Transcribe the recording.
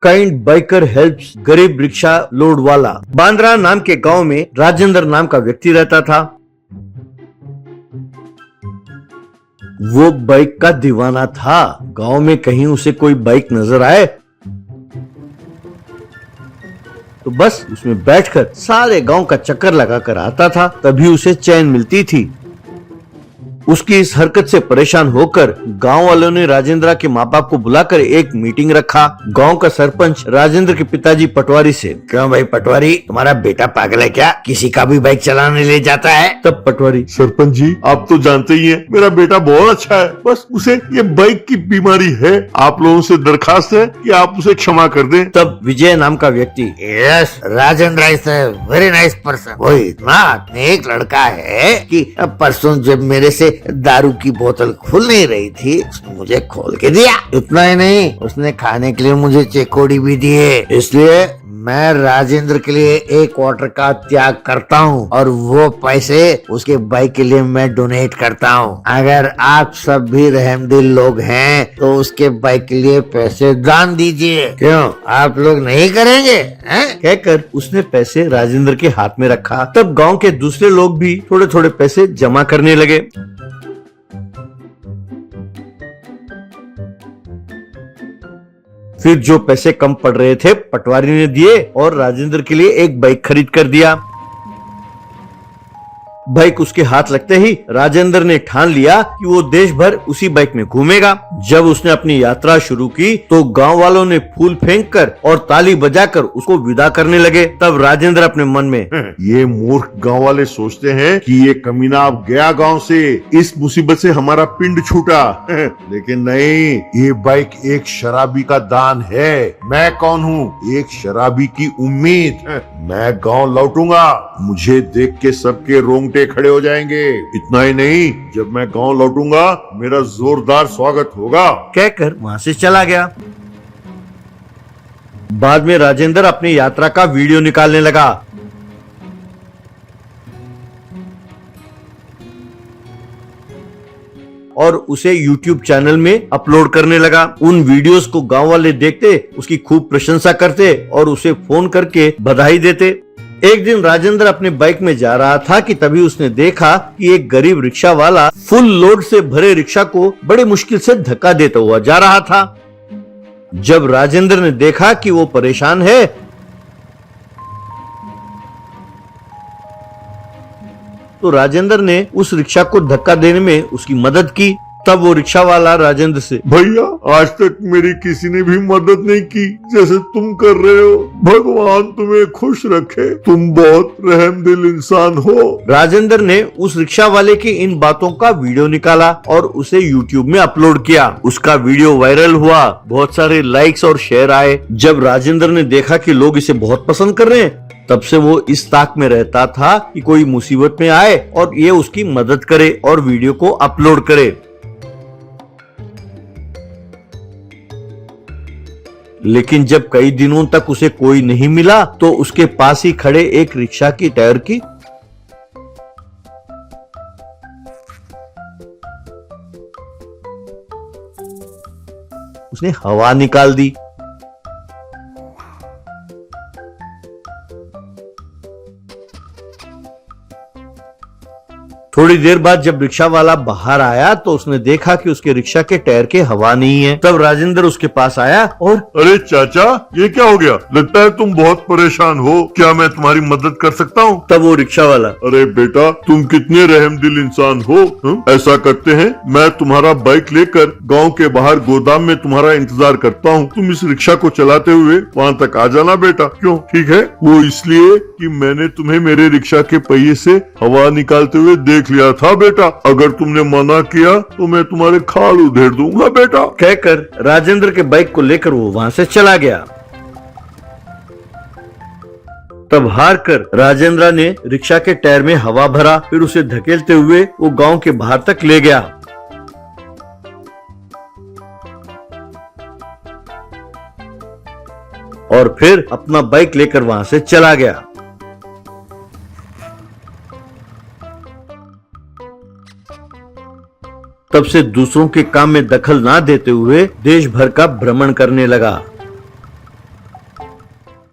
Kind biker helps गरीब rickshaw load वाला। बांद्रा नाम के गांव में राजेंद्र नाम का व्यक्ति रहता था। वो बाइक का दीवाना था। गांव में कहीं उसे कोई बाइक नजर आए तो बस उसमें बैठकर सारे गांव का चक्कर लगाकर आता था, तभी उसे चैन मिलती थी। उसकी इस हरकत से परेशान होकर गांव वालों ने राजेंद्र के माँ बाप को बुलाकर एक मीटिंग रखा। गांव का सरपंच राजेंद्र के पिताजी पटवारी से, क्यों भाई पटवारी, तुम्हारा बेटा पागल है क्या? किसी का भी बाइक चलाने ले जाता है? तब पटवारी, सरपंच जी आप तो जानते ही हैं मेरा बेटा बहुत अच्छा है, बस उसे ये बाइक की बीमारी है। आप लोगों से दरखास्त है कि आप उसे क्षमा कर दें। तब विजय नाम का व्यक्ति, yes, Rajendra is very nice person. वो इतना नेक लड़का है कि परसों जब मेरे से दारू की बोतल खुल नहीं रही थी, उसने मुझे खोल के दिया। इतना ही नहीं, उसने खाने के लिए मुझे चेकोड़ी भी दिए। इसलिए मैं राजेंद्र के लिए एक क्वार्टर का त्याग करता हूँ और वो पैसे उसके बाइक के लिए मैं डोनेट करता हूँ। अगर आप सब भी रहमदिल लोग हैं तो उसके बाइक के लिए पैसे दान दीजिए। क्यों, आप लोग नहीं करेंगे? कहकर उसने पैसे राजेंद्र के हाथ में रखा। तब गांव के दूसरे लोग भी थोड़े थोड़े पैसे जमा करने लगे। फिर जो पैसे कम पड़ रहे थे पटवारी ने दिए और राजेंद्र के लिए एक बाइक खरीद कर दिया। बाइक उसके हाथ लगते ही राजेंद्र ने ठान लिया कि वो देश भर उसी बाइक में घूमेगा। जब उसने अपनी यात्रा शुरू की तो गांव वालों ने फूल फेंककर और ताली बजाकर उसको विदा करने लगे। तब राजेंद्र अपने मन में, ये मूर्ख गांव वाले सोचते हैं कि ये कमीना अब गया गांव से, इस मुसीबत से हमारा पिंड छूटा। लेकिन नहीं, ये बाइक एक शराबी का दान है। मैं कौन हूँ? एक शराबी की उम्मीद। मैं गांव लौटूंगा, मुझे देख के सबके रोंगटे खड़े हो जाएंगे। इतना ही नहीं, जब मैं गांव लौटूंगा मेरा जोरदार स्वागत होगा। कहकर वहां से चला गया। बाद में राजेंद्र अपनी यात्रा का वीडियो निकालने लगा। और उसे YouTube चैनल में अपलोड करने लगा। उन वीडियोस को गांव वाले देखते, उसकी खूब प्रशंसा करते और उसे फोन करके बधाई देते। एक दिन राजेंद्र अपने बाइक में जा रहा था कि तभी उसने देखा कि एक गरीब रिक्शा वाला फुल लोड से भरे रिक्शा को बड़े मुश्किल से धक्का देता हुआ जा रहा था। जब राजेंद्र ने देखा कि वो परेशान है तो राजेंद्र ने उस रिक्शा को धक्का देने में उसकी मदद की। तब वो रिक्शा वाला राजेंद्र से, भैया आज तक मेरी किसी ने भी मदद नहीं की जैसे तुम कर रहे हो। भगवान तुम्हें खुश रखे, तुम बहुत रहमदिल इंसान हो। राजेंद्र ने उस रिक्शा वाले की इन बातों का वीडियो निकाला और उसे YouTube में अपलोड किया। उसका वीडियो वायरल हुआ, बहुत सारे लाइक्स और शेयर आए। जब राजेंद्र ने देखा कि लोग इसे बहुत पसंद कर रहे हैं, तब से वो इस ताक में रहता था कि कोई मुसीबत में आए और ये उसकी मदद करे और वीडियो को अपलोड करे। लेकिन जब कई दिनों तक उसे कोई नहीं मिला तो उसके पास ही खड़े एक रिक्शा की टायर की उसने हवा निकाल दी। थोड़ी देर बाद जब रिक्शा वाला बाहर आया तो उसने देखा कि उसके रिक्शा के टायर के हवा नहीं है। तब राजेंद्र उसके पास आया और, अरे चाचा ये क्या हो गया? लगता है तुम बहुत परेशान हो, क्या मैं तुम्हारी मदद कर सकता हूँ? तब वो रिक्शा वाला, अरे बेटा तुम कितने रहमदिल इंसान हो। ऐसा करते हैं, मैं तुम्हारा बाइक लेकर गांव के बाहर गोदाम में तुम्हारा इंतजार करता हूँ। तुम इस रिक्शा को चलाते हुए वहाँ तक आ जाना बेटा। क्यों? ठीक है। वो इसलिए कि मैंने तुम्हें मेरे रिक्शा के पहिए से हवा निकालते हुए देख लिया था बेटा। अगर तुमने मना किया तो मैं तुम्हारे खाल उधेड़ दूंगा बेटा। कहकर राजेंद्र के बाइक को लेकर वो वहां से चला गया। तब हार कर राजेंद्र ने रिक्शा के टायर में हवा भरा, फिर उसे धकेलते हुए वो गांव के बाहर तक ले गया। और फिर अपना बाइक लेकर वहां से चला गया। तब से दूसरों के काम में दखल ना देते हुए देश भर का भ्रमण करने लगा।